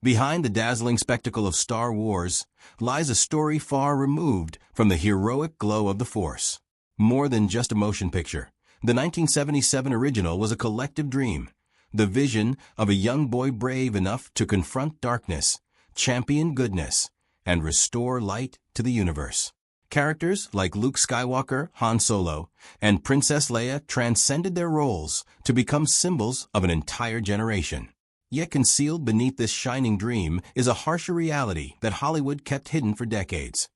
Behind the dazzling spectacle of Star Wars lies a story far removed from the heroic glow of the Force. More than just a motion picture, the 1977 original was a collective dream, the vision of a young boy brave enough to confront darkness, champion goodness, and restore light to the universe. Characters like Luke Skywalker, Han Solo, and Princess Leia transcended their roles to become symbols of an entire generation. Yet concealed beneath this shining dream is a harsher reality that Hollywood kept hidden for decades.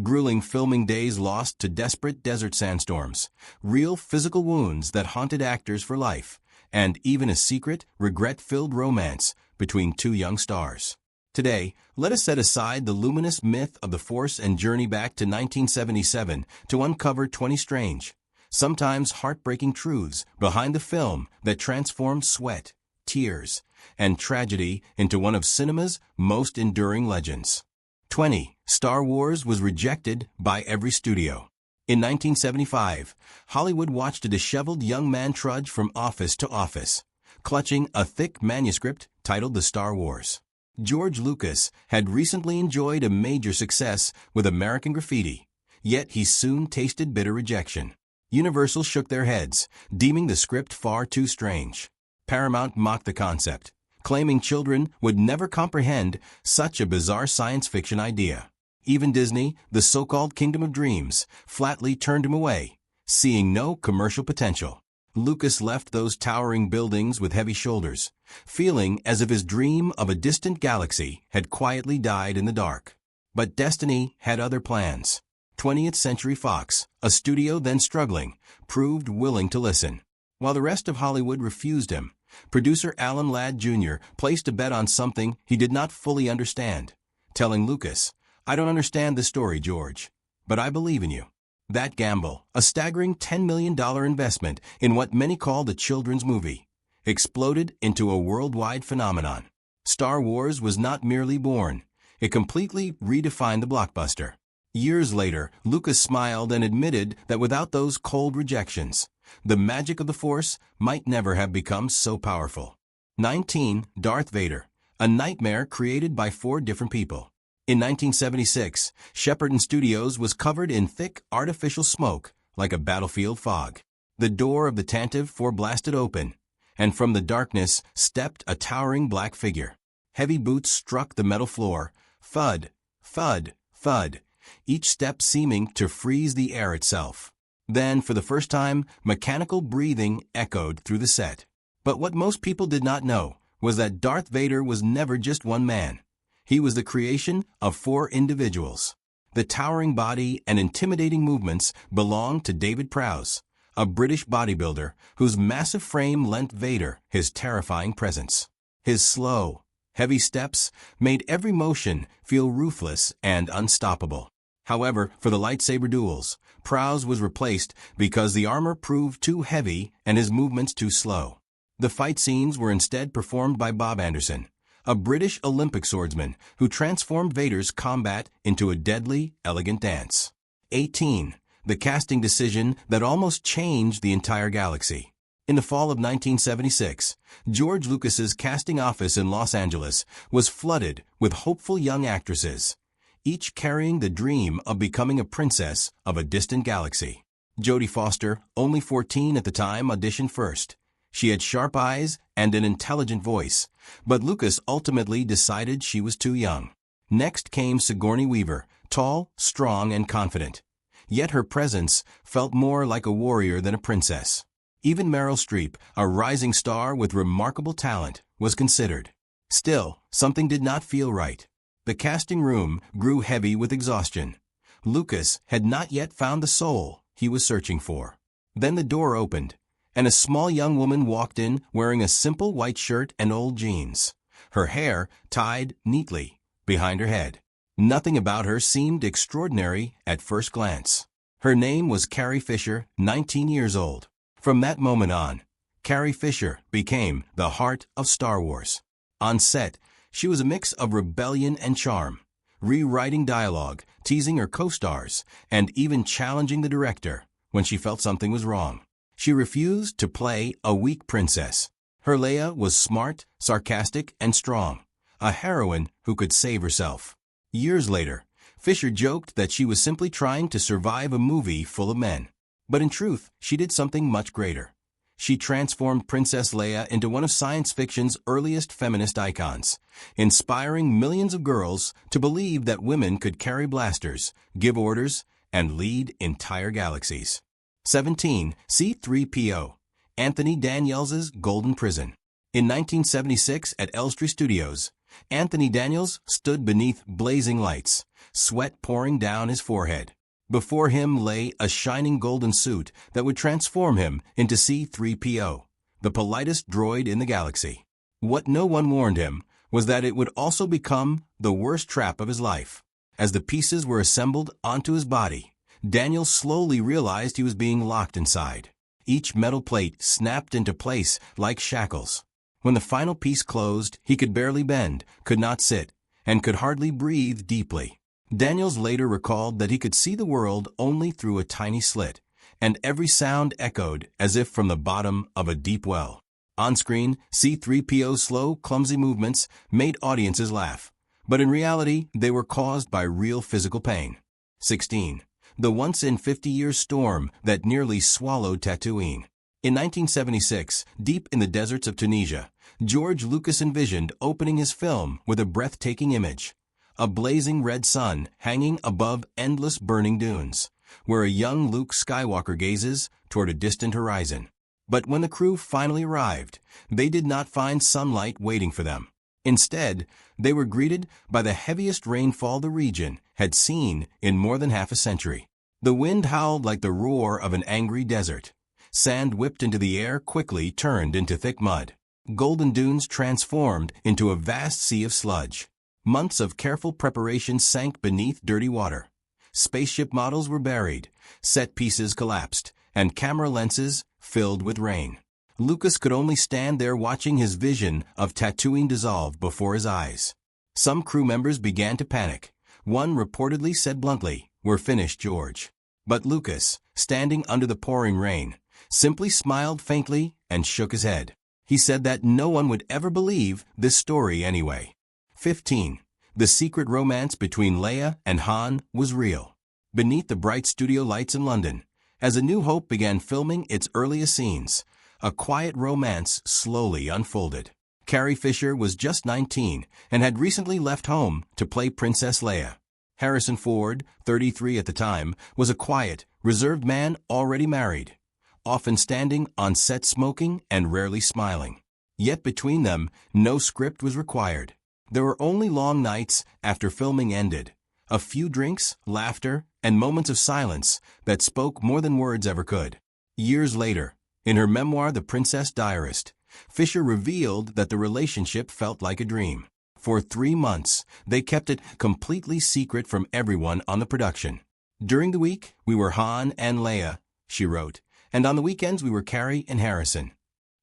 Grueling filming days lost to desperate desert sandstorms, real physical wounds that haunted actors for life, and even a secret, regret-filled romance between two young stars. Today, let us set aside the luminous myth of the Force and journey back to 1977 to uncover 20 strange, sometimes heartbreaking truths behind the film that transformed sweat, tears, and tragedy into one of cinema's most enduring legends. 20. Star Wars was rejected by every studio. In 1975, Hollywood watched a disheveled young man trudge from office to office, clutching a thick manuscript titled The Star Wars. George Lucas had recently enjoyed a major success with American Graffiti, yet he soon tasted bitter rejection. Universal shook their heads, deeming the script far too strange. Paramount mocked the concept, claiming children would never comprehend such a bizarre science fiction idea. Even Disney, the so-called Kingdom of Dreams, flatly turned him away, seeing no commercial potential. Lucas left those towering buildings with heavy shoulders, feeling as if his dream of a distant galaxy had quietly died in the dark. But destiny had other plans. 20th Century Fox, a studio then struggling, proved willing to listen. While the rest of Hollywood refused him, producer Alan Ladd Jr. placed a bet on something he did not fully understand, telling Lucas, "I don't understand the story, George, but I believe in you." That gamble, a staggering $10 million investment in what many called a children's movie, exploded into a worldwide phenomenon. Star Wars was not merely born, it completely redefined the blockbuster. Years later, Lucas smiled and admitted that without those cold rejections, the magic of the Force might never have become so powerful. 19. Darth Vader, a nightmare created by 4 different people. In 1976, Shepperton Studios was covered in thick, artificial smoke, like a battlefield fog. The door of the Tantive 4 blasted open, and from the darkness stepped a towering black figure. Heavy boots struck the metal floor, thud, thud, thud, each step seeming to freeze the air itself. Then, for the first time, mechanical breathing echoed through the set. But what most people did not know was that Darth Vader was never just one man. He was the creation of 4 individuals. The towering body and intimidating movements belonged to David Prowse, a British bodybuilder whose massive frame lent Vader his terrifying presence. His slow, heavy steps made every motion feel ruthless and unstoppable. However, for the lightsaber duels, Prowse was replaced because the armor proved too heavy and his movements too slow. The fight scenes were instead performed by Bob Anderson, a British Olympic swordsman who transformed Vader's combat into a deadly, elegant dance. 18. The casting decision that almost changed the entire galaxy. In the fall of 1976, George Lucas's casting office in Los Angeles was flooded with hopeful young actresses, each carrying the dream of becoming a princess of a distant galaxy. Jodie Foster, only 14 at the time, auditioned first. She had sharp eyes and an intelligent voice, but Lucas ultimately decided she was too young. Next came Sigourney Weaver, tall, strong, and confident. Yet her presence felt more like a warrior than a princess. Even Meryl Streep, a rising star with remarkable talent, was considered. Still, something did not feel right. The casting room grew heavy with exhaustion. Lucas had not yet found the soul he was searching for. Then the door opened, and a small young woman walked in wearing a simple white shirt and old jeans, her hair tied neatly behind her head. Nothing about her seemed extraordinary at first glance. Her name was Carrie Fisher, 19 years old. From that moment on, Carrie Fisher became the heart of Star Wars. On set, she was a mix of rebellion and charm, rewriting dialogue, teasing her co-stars, and even challenging the director when she felt something was wrong. She refused to play a weak princess. Her Leia was smart, sarcastic, and strong, a heroine who could save herself. Years later, Fisher joked that she was simply trying to survive a movie full of men. But in truth, she did something much greater. She transformed Princess Leia into one of science fiction's earliest feminist icons, inspiring millions of girls to believe that women could carry blasters, give orders, and lead entire galaxies. 17. C-3PO, Anthony Daniels' Golden Prison. In 1976 at Elstree Studios, Anthony Daniels stood beneath blazing lights, sweat pouring down his forehead. Before him lay a shining golden suit that would transform him into C-3PO, the politest droid in the galaxy. What no one warned him was that it would also become the worst trap of his life. As the pieces were assembled onto his body, Daniel slowly realized he was being locked inside. Each metal plate snapped into place like shackles. When the final piece closed, he could barely bend, could not sit, and could hardly breathe deeply. Daniels later recalled that he could see the world only through a tiny slit, and every sound echoed as if from the bottom of a deep well. On screen, C-3PO's slow, clumsy movements made audiences laugh, but in reality, they were caused by real physical pain. 16. The once-in-50-year storm that nearly swallowed Tatooine. In 1976, deep in the deserts of Tunisia, George Lucas envisioned opening his film with a breathtaking image. A blazing red sun hanging above endless burning dunes, where a young Luke Skywalker gazes toward a distant horizon. But when the crew finally arrived, they did not find sunlight waiting for them. Instead, they were greeted by the heaviest rainfall the region had seen in more than half a century. The wind howled like the roar of an angry desert. Sand whipped into the air quickly turned into thick mud. Golden dunes transformed into a vast sea of sludge. Months of careful preparation sank beneath dirty water. Spaceship models were buried, set pieces collapsed, and camera lenses filled with rain. Lucas could only stand there watching his vision of Tatooine dissolve before his eyes. Some crew members began to panic. One reportedly said bluntly, "We're finished, George." But Lucas, standing under the pouring rain, simply smiled faintly and shook his head. He said that no one would ever believe this story anyway. 15. The secret romance between Leia and Han was real. Beneath the bright studio lights in London, as A New Hope began filming its earliest scenes, a quiet romance slowly unfolded. Carrie Fisher was just 19 and had recently left home to play Princess Leia. Harrison Ford, 33 at the time, was a quiet, reserved man already married, often standing on set smoking and rarely smiling. Yet between them, no script was required. There were only long nights after filming ended, a few drinks, laughter, and moments of silence that spoke more than words ever could. Years later, in her memoir The Princess Diarist, Fisher revealed that the relationship felt like a dream. For 3 months, they kept it completely secret from everyone on the production. "During the week, we were Han and Leia," she wrote, "and on the weekends we were Carrie and Harrison."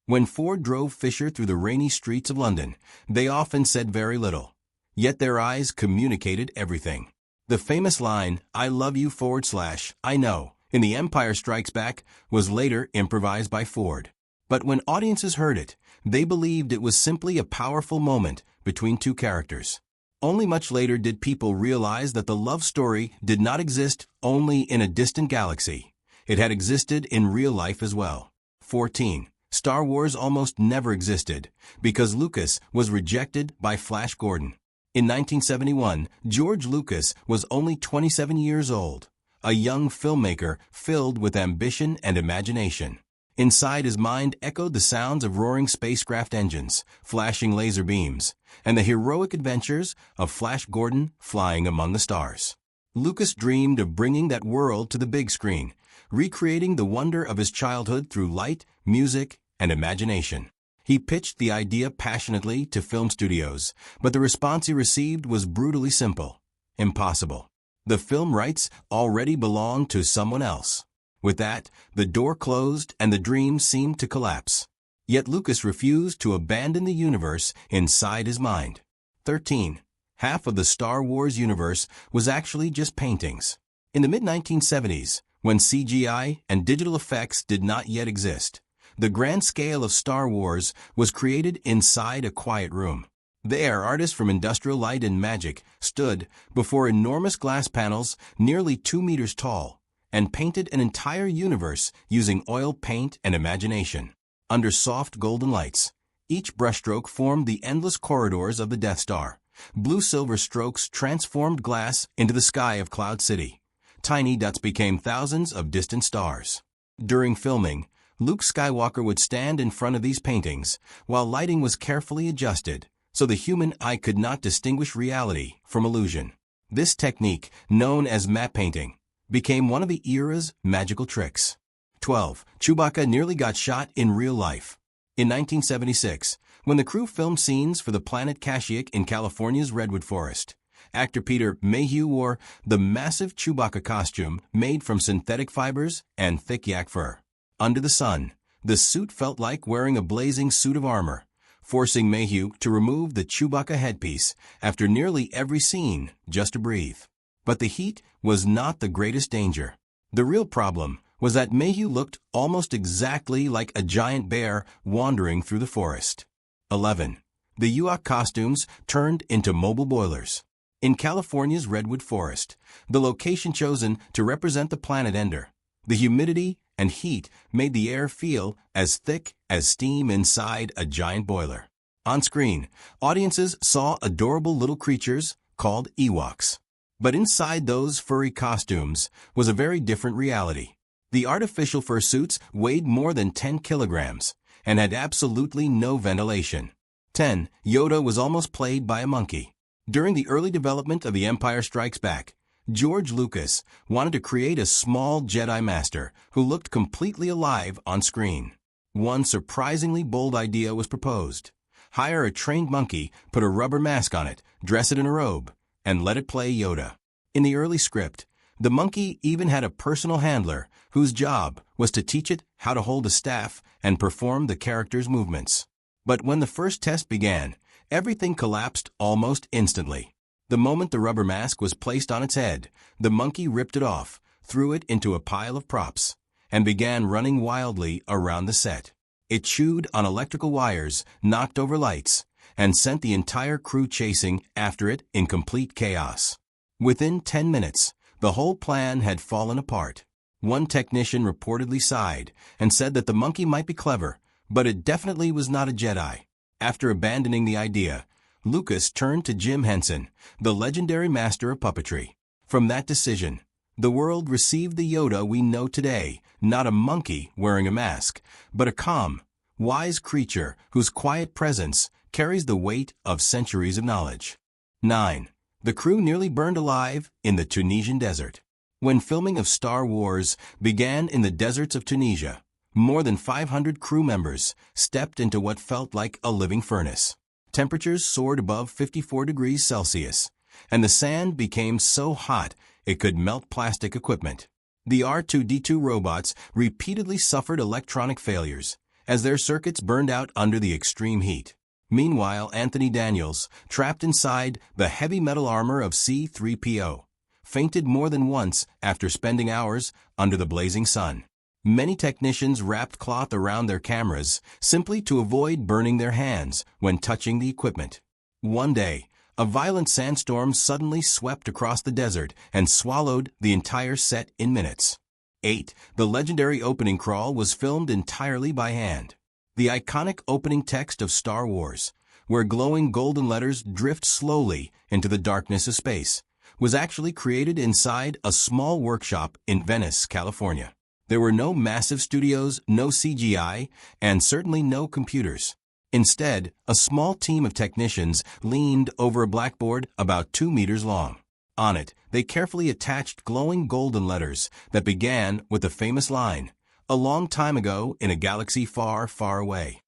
When Ford drove Fisher through the rainy streets of London, they often said very little, yet their eyes communicated everything. The famous line, "I love you / I know," in The Empire Strikes Back was later improvised by Ford. But when audiences heard it, they believed it was simply a powerful moment between two characters. Only much later did people realize that the love story did not exist only in a distant galaxy. It had existed in real life as well. 14. Star Wars almost never existed because Lucas was rejected by Flash Gordon. In 1971, George Lucas was only 27 years old, a young filmmaker filled with ambition and imagination. Inside his mind echoed the sounds of roaring spacecraft engines, flashing laser beams, and the heroic adventures of Flash Gordon flying among the stars. Lucas dreamed of bringing that world to the big screen, recreating the wonder of his childhood through light, music, and imagination. He pitched the idea passionately to film studios, but the response he received was brutally simple: impossible. The film rights already belonged to someone else. With that, the door closed and the dream seemed to collapse. Yet Lucas refused to abandon the universe inside his mind. 13. Half of the Star Wars universe was actually just paintings. In the mid-1970s, when CGI and digital effects did not yet exist, the grand scale of Star Wars was created inside a quiet room. There, artists from Industrial Light and Magic stood before enormous glass panels nearly 2 meters tall and painted an entire universe using oil paint and imagination. Under soft golden lights, each brushstroke formed the endless corridors of the Death Star. Blue-silver strokes transformed glass into the sky of Cloud City. Tiny dots became thousands of distant stars. During filming, Luke Skywalker would stand in front of these paintings while lighting was carefully adjusted so the human eye could not distinguish reality from illusion. This technique, known as matte painting, became one of the era's magical tricks. 12. Chewbacca nearly got shot in real life. In 1976, when the crew filmed scenes for the planet Kashyyyk in California's Redwood Forest, actor Peter Mayhew wore the massive Chewbacca costume made from synthetic fibers and thick yak fur. Under the sun, the suit felt like wearing a blazing suit of armor, forcing Mayhew to remove the Chewbacca headpiece after nearly every scene just to breathe. But the heat was not the greatest danger. The real problem was that Mayhew looked almost exactly like a giant bear wandering through the forest. 11. The Ewok costumes turned into mobile boilers. In California's Redwood Forest, the location chosen to represent the planet Endor, the humidity and heat made the air feel as thick as steam inside a giant boiler. On screen, audiences saw adorable little creatures called Ewoks. But inside those furry costumes was a very different reality. The artificial fursuits weighed more than 10 kilograms and had absolutely no ventilation. 10. Yoda was almost played by a monkey. During the early development of The Empire Strikes Back, George Lucas wanted to create a small Jedi Master who looked completely alive on screen. One surprisingly bold idea was proposed. Hire a trained monkey, put a rubber mask on it, dress it in a robe, and let it play Yoda. In the early script, the monkey even had a personal handler whose job was to teach it how to hold a staff and perform the character's movements. But when the first test began, everything collapsed almost instantly. The moment the rubber mask was placed on its head, the monkey ripped it off, threw it into a pile of props, and began running wildly around the set. It chewed on electrical wires, knocked over lights, and sent the entire crew chasing after it in complete chaos. Within 10 minutes, the whole plan had fallen apart. One technician reportedly sighed and said that the monkey might be clever, but it definitely was not a Jedi. After abandoning the idea, Lucas turned to Jim Henson, the legendary master of puppetry. From that decision, the world received the Yoda we know today, not a monkey wearing a mask, but a calm, wise creature whose quiet presence carries the weight of centuries of knowledge. 9. The crew nearly burned alive in the Tunisian desert. When filming of Star Wars began in the deserts of Tunisia, more than 500 crew members stepped into what felt like a living furnace. Temperatures soared above 54 degrees Celsius, and the sand became so hot it could melt plastic equipment. The R2-D2 robots repeatedly suffered electronic failures as their circuits burned out under the extreme heat. Meanwhile, Anthony Daniels, trapped inside the heavy metal armor of C-3PO, fainted more than once after spending hours under the blazing sun. Many technicians wrapped cloth around their cameras simply to avoid burning their hands when touching the equipment. One day, a violent sandstorm suddenly swept across the desert and swallowed the entire set in minutes. 8. The legendary opening crawl was filmed entirely by hand. The iconic opening text of Star Wars, where glowing golden letters drift slowly into the darkness of space, was actually created inside a small workshop in Venice, California. There were no massive studios, no CGI, and certainly no computers. Instead, a small team of technicians leaned over a blackboard about 2 meters long. On it, they carefully attached glowing golden letters that began with the famous line, "A long time ago in a galaxy far, far away."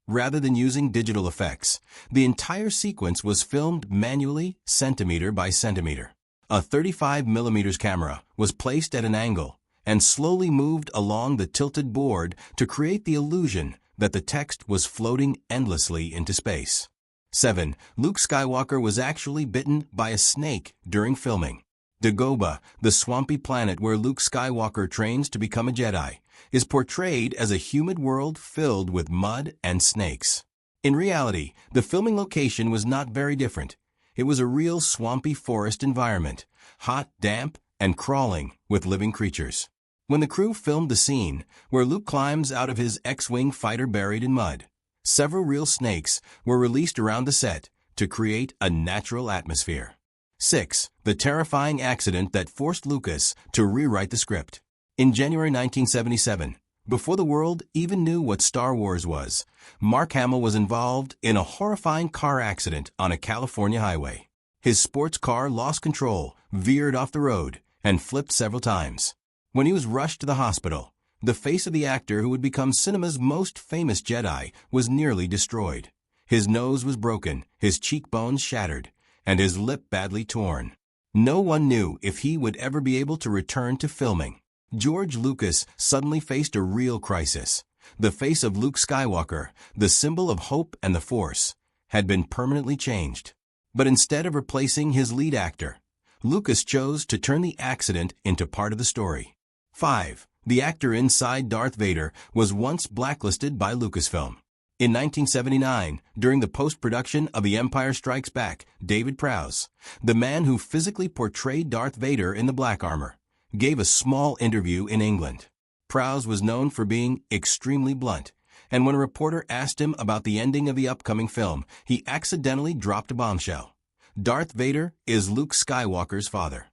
Rather than using digital effects, the entire sequence was filmed manually, centimeter by centimeter. A 35mm camera was placed at an angle and slowly moved along the tilted board to create the illusion that the text was floating endlessly into space. 7. Luke Skywalker was actually bitten by a snake during filming. Dagobah, the swampy planet where Luke Skywalker trains to become a Jedi, is portrayed as a humid world filled with mud and snakes. In reality, the filming location was not very different. It was a real swampy forest environment, hot, damp, and crawling with living creatures. When the crew filmed the scene where Luke climbs out of his X-Wing fighter buried in mud, several real snakes were released around the set to create a natural atmosphere. 6. The terrifying accident that forced Lucas to rewrite the script. In January 1977, before the world even knew what Star Wars was, Mark Hamill was involved in a horrifying car accident on a California highway. His sports car lost control, veered off the road, and flipped several times. When he was rushed to the hospital, the face of the actor who would become cinema's most famous Jedi was nearly destroyed. His nose was broken, his cheekbones shattered, and his lip badly torn. No one knew if he would ever be able to return to filming. George Lucas suddenly faced a real crisis. The face of Luke Skywalker, the symbol of hope and the Force, had been permanently changed. But instead of replacing his lead actor, Lucas chose to turn the accident into part of the story. 5. The actor inside Darth Vader was once blacklisted by Lucasfilm. In 1979, during the post-production of The Empire Strikes Back, David Prowse, the man who physically portrayed Darth Vader in the black armor, gave a small interview in England. Prowse was known for being extremely blunt, and when a reporter asked him about the ending of the upcoming film, he accidentally dropped a bombshell. Darth Vader is Luke Skywalker's father.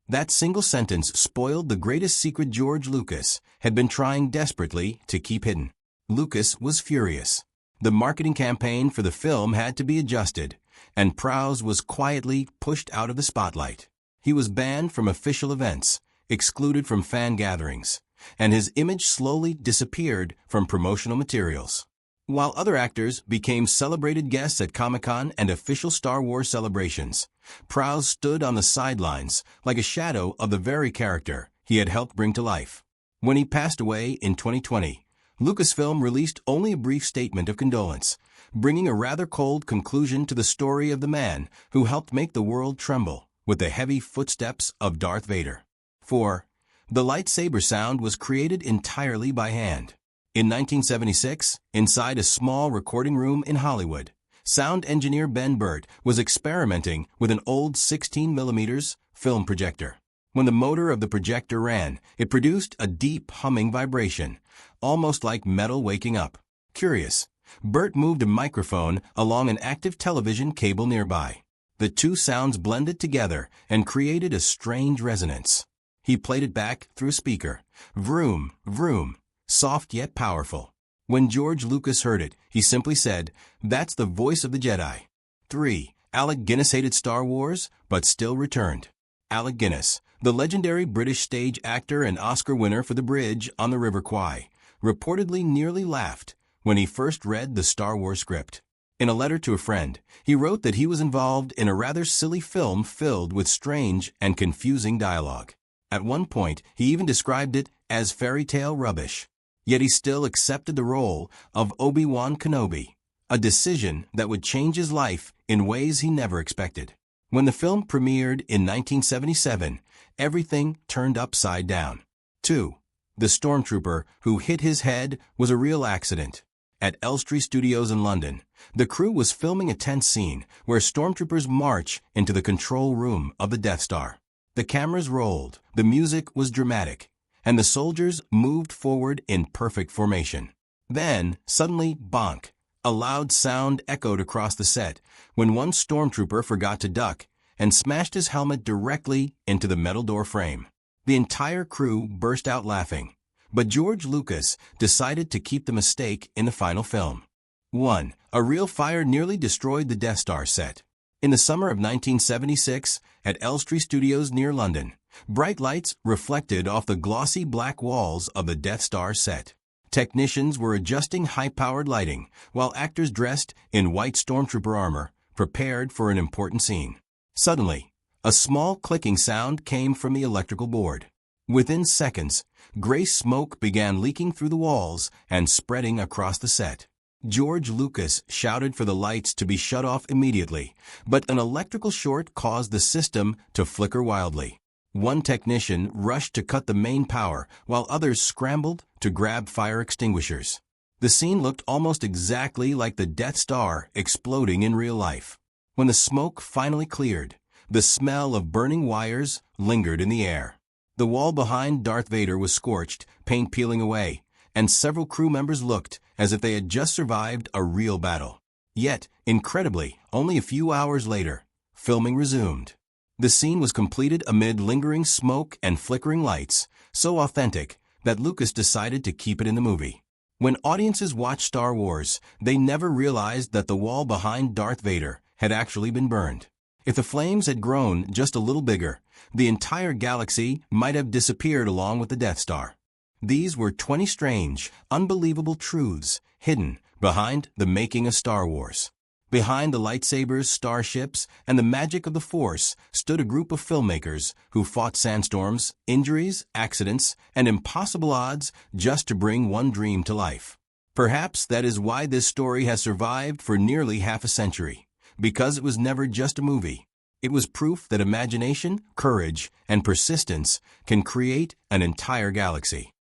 That single sentence spoiled the greatest secret George Lucas had been trying desperately to keep hidden. Lucas was furious. The marketing campaign for the film had to be adjusted, and Prowse was quietly pushed out of the spotlight. He was banned from official events, excluded from fan gatherings, and his image slowly disappeared from promotional materials. While other actors became celebrated guests at Comic-Con and official Star Wars celebrations, Prowse stood on the sidelines like a shadow of the very character he had helped bring to life. When he passed away in 2020, Lucasfilm released only a brief statement of condolence, bringing a rather cold conclusion to the story of the man who helped make the world tremble with the heavy footsteps of Darth Vader. 4. The lightsaber sound was created entirely by hand. In 1976, inside a small recording room in Hollywood, sound engineer Ben Burtt was experimenting with an old 16mm film projector. When the motor of the projector ran, it produced a deep humming vibration, almost like metal waking up. Curious, Burtt moved a microphone along an active television cable nearby. The two sounds blended together and created a strange resonance. He played it back through a speaker. Vroom, vroom, soft yet powerful. When George Lucas heard it, he simply said, "That's the voice of the Jedi." 3. Alec Guinness hated Star Wars, but still returned. Alec Guinness, the legendary British stage actor and Oscar winner for The Bridge on the River Kwai, reportedly nearly laughed when he first read the Star Wars script. In a letter to a friend, he wrote that he was involved in a rather silly film filled with strange and confusing dialogue. At one point, he even described it as fairy tale rubbish. Yet he still accepted the role of Obi-Wan Kenobi, a decision that would change his life in ways he never expected. When the film premiered in 1977, everything turned upside down. 2. The stormtrooper who hit his head was a real accident. At Elstree Studios in London, the crew was filming a tense scene where stormtroopers march into the control room of the Death Star. The cameras rolled, the music was dramatic, and the soldiers moved forward in perfect formation. Then, suddenly, bonk, a loud sound echoed across the set when one stormtrooper forgot to duck and smashed his helmet directly into the metal door frame. The entire crew burst out laughing, but George Lucas decided to keep the mistake in the final film. 1. A real fire nearly destroyed the Death Star set. In the summer of 1976, at Elstree Studios near London, bright lights reflected off the glossy black walls of the Death Star set. Technicians were adjusting high-powered lighting, while actors dressed in white stormtrooper armor prepared for an important scene. Suddenly, a small clicking sound came from the electrical board. Within seconds, gray smoke began leaking through the walls and spreading across the set. George Lucas shouted for the lights to be shut off immediately, but an electrical short caused the system to flicker wildly. One technician rushed to cut the main power, while others scrambled to grab fire extinguishers. The scene looked almost exactly like the Death Star exploding in real life. When the smoke finally cleared, the smell of burning wires lingered in the air. The wall behind Darth Vader was scorched, paint peeling away, and several crew members looked as if they had just survived a real battle. Yet, incredibly, only a few hours later, filming resumed. The scene was completed amid lingering smoke and flickering lights, so authentic that Lucas decided to keep it in the movie. When audiences watched Star Wars, they never realized that the wall behind Darth Vader had actually been burned. If the flames had grown just a little bigger, the entire galaxy might have disappeared along with the Death Star. These were 20 strange, unbelievable truths hidden behind the making of Star Wars. Behind the lightsabers, starships, and the magic of the Force stood a group of filmmakers who fought sandstorms, injuries, accidents, and impossible odds just to bring one dream to life. Perhaps that is why this story has survived for nearly half a century, because it was never just a movie. It was proof that imagination, courage, and persistence can create an entire galaxy.